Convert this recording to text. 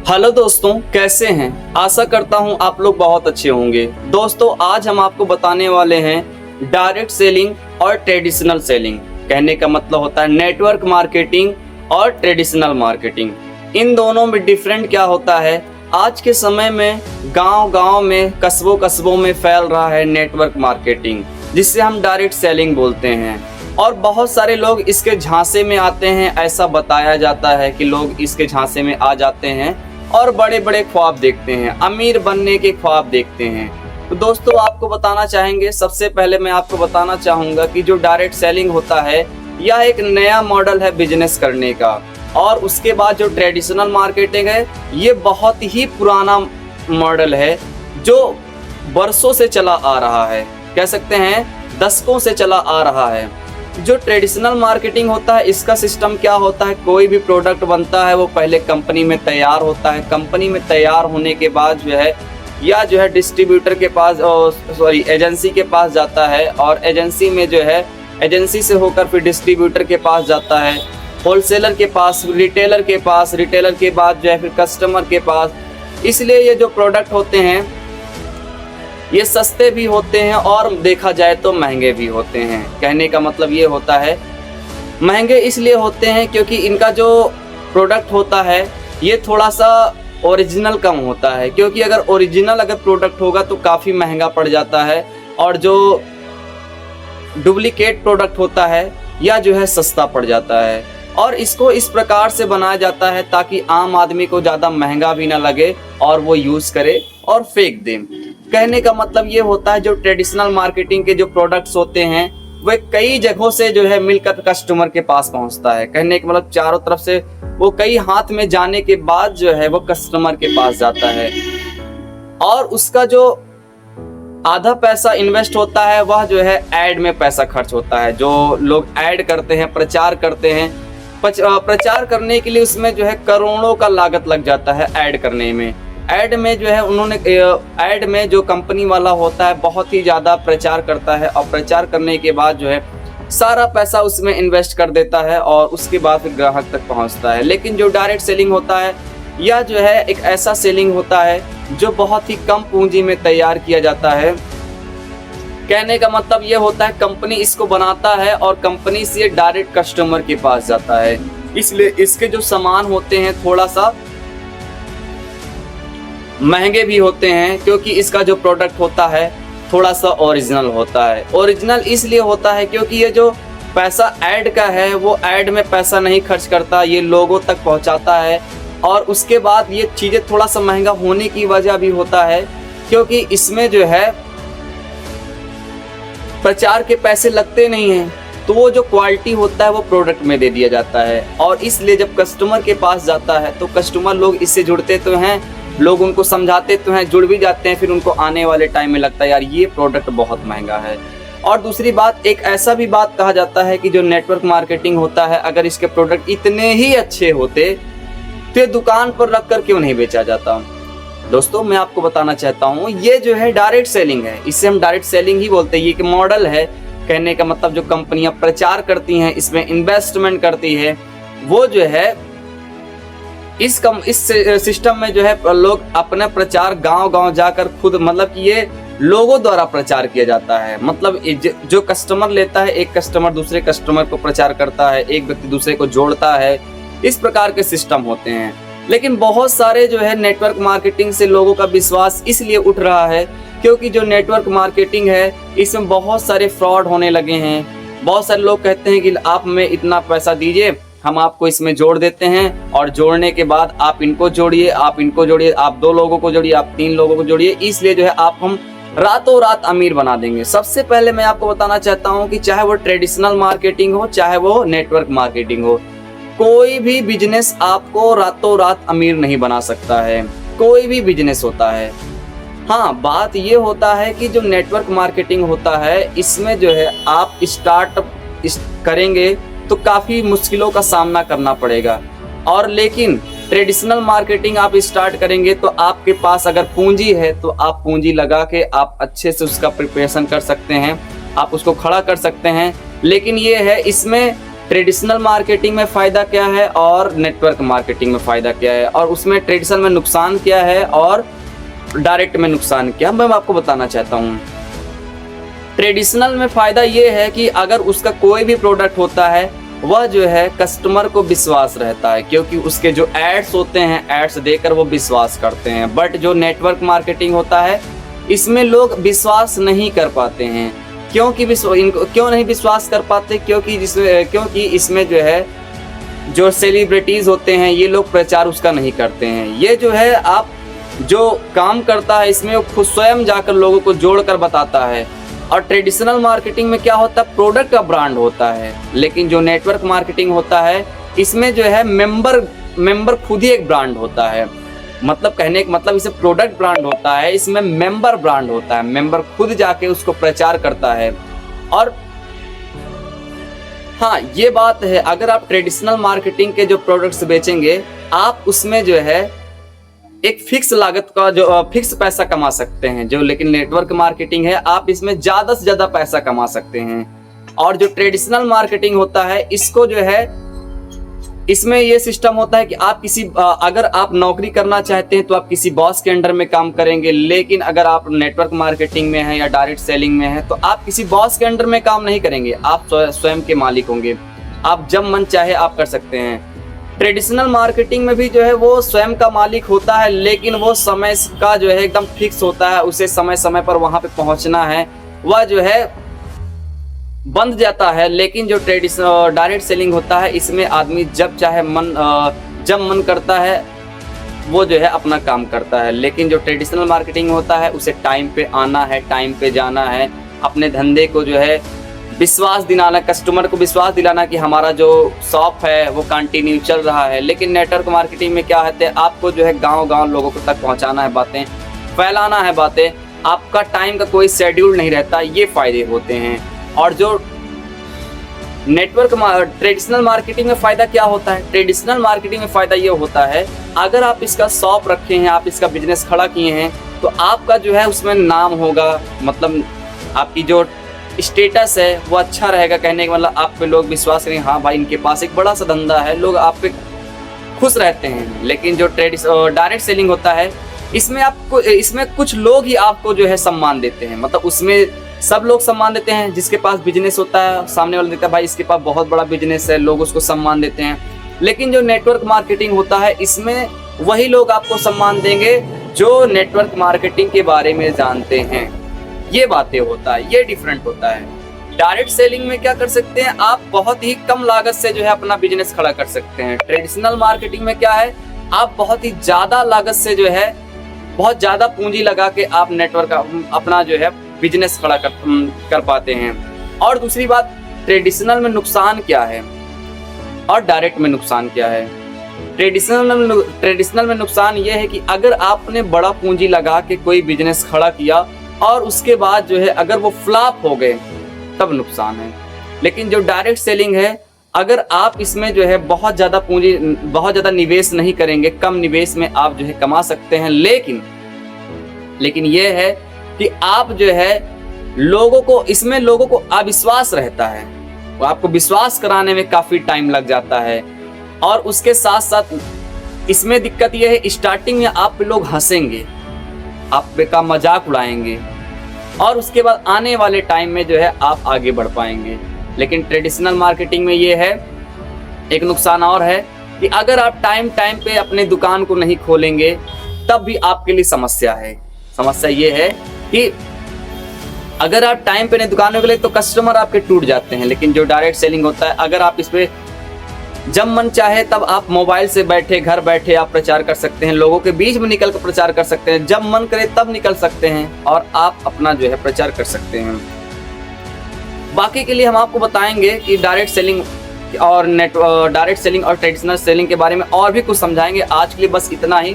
Hello दोस्तों, कैसे हैं? आशा करता हूं आप लोग बहुत अच्छे होंगे। दोस्तों, आज हम आपको बताने वाले हैं डायरेक्ट सेलिंग और ट्रेडिशनल सेलिंग। कहने का मतलब होता है नेटवर्क मार्केटिंग और ट्रेडिशनल मार्केटिंग। इन दोनों में डिफरेंट क्या होता है? आज के समय में गांव-गांव में, कस्बों में फैल रहा है नेटवर्क मार्केटिंग, जिससे हम डायरेक्ट सेलिंग बोलते हैं। और बहुत सारे लोग इसके झांसे में आते हैं। ऐसा बताया जाता है कि लोग इसके झांसे में आ जाते हैं और बड़े बड़े ख्वाब देखते हैं, अमीर बनने के ख्वाब देखते हैं। तो दोस्तों, आपको बताना चाहेंगे, सबसे पहले मैं आपको बताना चाहूँगा कि जो डायरेक्ट सेलिंग होता है, यह एक नया मॉडल है बिजनेस करने का। और उसके बाद जो ट्रेडिशनल मार्केटिंग है, ये बहुत ही पुराना मॉडल है जो बरसों से चला आ रहा है, कह सकते हैं दशकों से चला आ रहा है। जो ट्रेडिशनल मार्केटिंग होता है, इसका सिस्टम क्या होता है? कोई भी प्रोडक्ट बनता है वो पहले कंपनी में तैयार होता है। कंपनी में तैयार होने के बाद जो है डिस्ट्रीब्यूटर के पास, एजेंसी के पास जाता है। और एजेंसी में जो है, एजेंसी से होकर फिर डिस्ट्रीब्यूटर के पास जाता है, होलसेलर के पास, रिटेलर के पास, रिटेलर के बाद जो है फिर कस्टमर के पास। इसलिए ये जो प्रोडक्ट होते हैं ये सस्ते भी होते हैं और देखा जाए तो महंगे भी होते हैं। कहने का मतलब ये होता है, महंगे इसलिए होते हैं क्योंकि इनका जो प्रोडक्ट होता है ये थोड़ा सा ओरिजिनल कम होता है। क्योंकि अगर ओरिजिनल प्रोडक्ट होगा तो काफ़ी महंगा पड़ जाता है, और जो डुप्लीकेट प्रोडक्ट होता है या जो है सस्ता पड़ जाता है। और इसको इस प्रकार से बनाया जाता है ताकि आम आदमी को ज़्यादा महंगा भी ना लगे और वो यूज़ करे और फेंक दे। कहने का मतलब ये होता है, जो ट्रेडिशनल मार्केटिंग के जो प्रोडक्ट्स होते हैं वे कई जगहों से जो है मिलकर कस्टमर के पास पहुंचता है। कहने का मतलब चारों तरफ से वो कई हाथ में जाने के बाद जो है वो कस्टमर के पास जाता है। और उसका जो आधा पैसा इन्वेस्ट होता है वह जो है ऐड में पैसा खर्च होता है। जो लोग ऐड करते हैं, प्रचार करते हैं, प्रचार करने के लिए उसमें जो है करोड़ों का लागत लग जाता है ऐड करने में। ऐड में जो है ऐड में जो कंपनी वाला होता है बहुत ही ज़्यादा प्रचार करता है, और प्रचार करने के बाद जो है सारा पैसा उसमें इन्वेस्ट कर देता है और उसके बाद फिर ग्राहक तक पहुंचता है। लेकिन जो डायरेक्ट सेलिंग होता है, यह जो है एक ऐसा सेलिंग होता है जो बहुत ही कम पूंजी में तैयार किया जाता है। कहने का मतलब ये होता है, कंपनी इसको बनाता है और कंपनी से डायरेक्ट कस्टमर के पास जाता है। इसलिए इसके जो सामान होते हैं थोड़ा सा महंगे भी होते हैं, क्योंकि इसका जो प्रोडक्ट होता है थोड़ा सा ओरिजिनल होता है। ओरिजिनल इसलिए होता है क्योंकि ये जो पैसा ऐड का है वो ऐड में पैसा नहीं खर्च करता, ये लोगों तक पहुंचाता है। और उसके बाद ये चीज़ें थोड़ा सा महंगा होने की वजह भी होता है क्योंकि इसमें जो है प्रचार के पैसे लगते नहीं हैं, तो वो जो क्वालिटी होता है वो प्रोडक्ट में दे दिया जाता है। और इसलिए जब कस्टमर के पास जाता है तो कस्टमर लोग इससे जुड़ते तो हैं, लोग उनको समझाते तो हैं, जुड़ भी जाते हैं, फिर उनको आने वाले टाइम में लगता है यार ये प्रोडक्ट बहुत महंगा है। और दूसरी बात, एक ऐसा भी बात कहा जाता है कि जो नेटवर्क मार्केटिंग होता है, अगर इसके प्रोडक्ट इतने ही अच्छे होते तो ये दुकान पर रख कर क्यों नहीं बेचा जाता? दोस्तों, मैं आपको बताना चाहता हूँ, ये जो है डायरेक्ट सेलिंग है, इसे हम डायरेक्ट सेलिंग ही बोलते हैं। ये एक मॉडल है। कहने का मतलब जो कंपनियां प्रचार करती हैं, इसमें इन्वेस्टमेंट करती है, वो जो है इस सिस्टम में जो है लोग अपना प्रचार गांव-गांव जाकर खुद, मतलब कि ये लोगों द्वारा प्रचार किया जाता है। मतलब जो कस्टमर लेता है, एक कस्टमर दूसरे कस्टमर को प्रचार करता है, एक व्यक्ति दूसरे को जोड़ता है, इस प्रकार के सिस्टम होते हैं। लेकिन बहुत सारे जो है नेटवर्क मार्केटिंग से लोगों का विश्वास इसलिए उठ रहा है क्योंकि जो नेटवर्क मार्केटिंग है इसमें बहुत सारे फ्रॉड होने लगे हैं। बहुत सारे लोग कहते हैं कि आप हमें इतना पैसा दीजिए, हम आपको इसमें जोड़ देते हैं, और जोड़ने के बाद आप इनको जोड़िए, आप इनको जोड़िए, आप 2 लोगों को जोड़िए, आप 3 लोगों को जोड़िए, इसलिए जो है आप हम रातों रात अमीर बना देंगे। सबसे पहले मैं आपको बताना चाहता हूँ कि चाहे वो ट्रेडिशनल मार्केटिंग हो, चाहे वो नेटवर्क मार्केटिंग हो, कोई भी बिजनेस आपको रातों रात अमीर नहीं बना सकता है। कोई भी बिजनेस होता है। हाँ, बात ये होता है कि जो नेटवर्क मार्केटिंग होता है, इसमें जो है आप स्टार्ट करेंगे तो काफ़ी मुश्किलों का सामना करना पड़ेगा। और लेकिन ट्रेडिशनल मार्केटिंग आप स्टार्ट करेंगे तो आपके पास अगर पूंजी है तो आप पूंजी लगा के आप अच्छे से उसका प्रिपरेशन कर सकते हैं, आप उसको खड़ा कर सकते हैं। लेकिन ये है, इसमें ट्रेडिशनल मार्केटिंग में फ़ायदा क्या है और नेटवर्क मार्केटिंग में फ़ायदा क्या है, और उसमें ट्रेडिशनल में नुकसान क्या है और डायरेक्ट में नुकसान क्या है, मैं आपको बताना चाहता हूँ। ट्रेडिशनल में फ़ायदा ये है कि अगर उसका कोई भी प्रोडक्ट होता है वह जो है कस्टमर को विश्वास रहता है, क्योंकि उसके जो एड्स होते हैं एड्स देकर वो विश्वास करते हैं। बट जो नेटवर्क मार्केटिंग होता है इसमें लोग विश्वास नहीं कर पाते हैं। इनको क्यों नहीं विश्वास कर पाते? क्योंकि इसमें जो है जो सेलिब्रिटीज़ होते हैं ये लोग प्रचार उसका नहीं करते हैं। ये जो है आप जो काम करता है इसमें वो खुद स्वयं जाकर लोगों को जोड़ कर बताता है। और ट्रेडिशनल मार्केटिंग में क्या होता है, प्रोडक्ट का ब्रांड होता है। लेकिन जो नेटवर्क मार्केटिंग होता है इसमें जो है मेंबर खुद ही एक ब्रांड होता है। मतलब कहने का मतलब इसे प्रोडक्ट ब्रांड होता है, इसमें मेंबर ब्रांड होता है। मेंबर खुद जाके उसको प्रचार करता है। और हाँ ये बात है, अगर आप ट्रेडिशनल मार्केटिंग के जो प्रोडक्ट्स बेचेंगे आप उसमें जो है एक फिक्स लागत का जो फिक्स पैसा कमा सकते हैं। जो लेकिन नेटवर्क मार्केटिंग है आप इसमें ज़्यादा से ज़्यादा पैसा कमा सकते हैं। और जो ट्रेडिशनल मार्केटिंग होता है इसको जो है इसमें ये सिस्टम होता है कि आप अगर आप नौकरी करना चाहते हैं तो आप किसी बॉस के अंडर में काम करेंगे। लेकिन अगर आप नेटवर्क मार्केटिंग में हैं या डायरेक्ट सेलिंग में हैं तो आप किसी बॉस के अंडर में काम नहीं करेंगे, आप स्वयं के मालिक होंगे। आप जब मन चाहे आप कर सकते हैं। ट्रेडिशनल मार्केटिंग में भी जो है वो स्वयं का मालिक होता है, लेकिन वो समय का जो है एकदम फिक्स होता है। उसे समय समय पर वहाँ पे पहुँचना है, वह जो है बंद जाता है। लेकिन जो डायरेक्ट सेलिंग होता है इसमें आदमी जब चाहे जब मन करता है वो जो है अपना काम करता है। लेकिन जो ट्रेडिशनल मार्केटिंग होता है उसे टाइम पे आना है, टाइम पे जाना है, अपने धंधे को जो है विश्वास दिलाना, कस्टमर को विश्वास दिलाना कि हमारा जो शॉप है वो कंटिन्यू चल रहा है। लेकिन नेटवर्क मार्केटिंग में क्या है, आपको जो है गांव-गांव लोगों को तक पहुंचाना है, बातें फैलाना है, बातें। आपका टाइम का कोई शेड्यूल नहीं रहता, ये फ़ायदे होते हैं। और जो ट्रेडिशनल मार्केटिंग में फ़ायदा क्या होता है? ट्रेडिशनल मार्केटिंग में फ़ायदा ये होता है अगर आप इसका शॉप रखे हैं, आप इसका बिजनेस खड़ा किए हैं तो आपका जो है उसमें नाम होगा। मतलब आपकी जो स्टेटस है वो अच्छा रहेगा। कहने का मतलब आप पे लोग विश्वास करेंगे, हाँ भाई इनके पास एक बड़ा सा धंधा है, लोग आप पे खुश रहते हैं। लेकिन जो डायरेक्ट सेलिंग होता है इसमें कुछ लोग ही आपको जो है सम्मान देते हैं। मतलब उसमें सब लोग सम्मान देते हैं, जिसके पास बिजनेस होता है सामने वाला देखता है भाई इसके पास बहुत बड़ा बिजनेस है, लोग उसको सम्मान देते हैं। लेकिन जो नेटवर्क मार्केटिंग होता है इसमें वही लोग आपको सम्मान देंगे जो नेटवर्क मार्केटिंग के बारे में जानते हैं। ये बातें होता है, ये डिफरेंट होता है। डायरेक्ट सेलिंग में क्या कर सकते हैं, आप बहुत ही कम लागत से जो है अपना बिजनेस खड़ा कर सकते हैं। ट्रेडिशनल मार्केटिंग में क्या है, आप बहुत ही ज़्यादा लागत से जो है बहुत ज़्यादा पूंजी लगा के आप नेटवर्क अपना जो है बिजनेस खड़ा कर पाते हैं। और दूसरी बात, ट्रेडिशनल में नुकसान क्या है और डायरेक्ट में नुकसान क्या है। ट्रेडिशनल में नुकसान ये है कि अगर आपने बड़ा पूंजी लगा के कोई बिजनेस खड़ा किया और उसके बाद जो है अगर वो फ्लॉप हो गए तब नुकसान है। लेकिन जो डायरेक्ट सेलिंग है, अगर आप इसमें जो है बहुत ज़्यादा निवेश नहीं करेंगे, कम निवेश में आप जो है कमा सकते हैं। लेकिन ये है कि आप जो है लोगों को अविश्वास रहता है, वो आपको विश्वास कराने में काफ़ी टाइम लग जाता है। और उसके साथ साथ इसमें दिक्कत ये है, स्टार्टिंग में आप पे लोग हंसेंगे, आप पे का मजाक उड़ाएंगे और उसके बाद आने वाले टाइम में जो है आप आगे बढ़ पाएंगे। लेकिन ट्रेडिशनल मार्केटिंग में ये है, एक नुकसान और है कि अगर आप टाइम पे अपने दुकान को नहीं खोलेंगे तब भी आपके लिए समस्या है। समस्या ये है कि अगर आप टाइम पे नहीं दुकान में खोले तो कस्टमर आपके टूट जाते हैं। लेकिन जो डायरेक्ट सेलिंग होता है, अगर आप इस पे जब मन चाहे तब आप मोबाइल से घर बैठे आप प्रचार कर सकते हैं, लोगों के बीच में निकल कर प्रचार कर सकते हैं, जब मन करे तब निकल सकते हैं और आप अपना जो है प्रचार कर सकते हैं। बाकी के लिए हम आपको बताएंगे कि डायरेक्ट सेलिंग और ट्रेडिशनल सेलिंग के बारे में और भी कुछ समझाएंगे। आज के लिए बस इतना ही।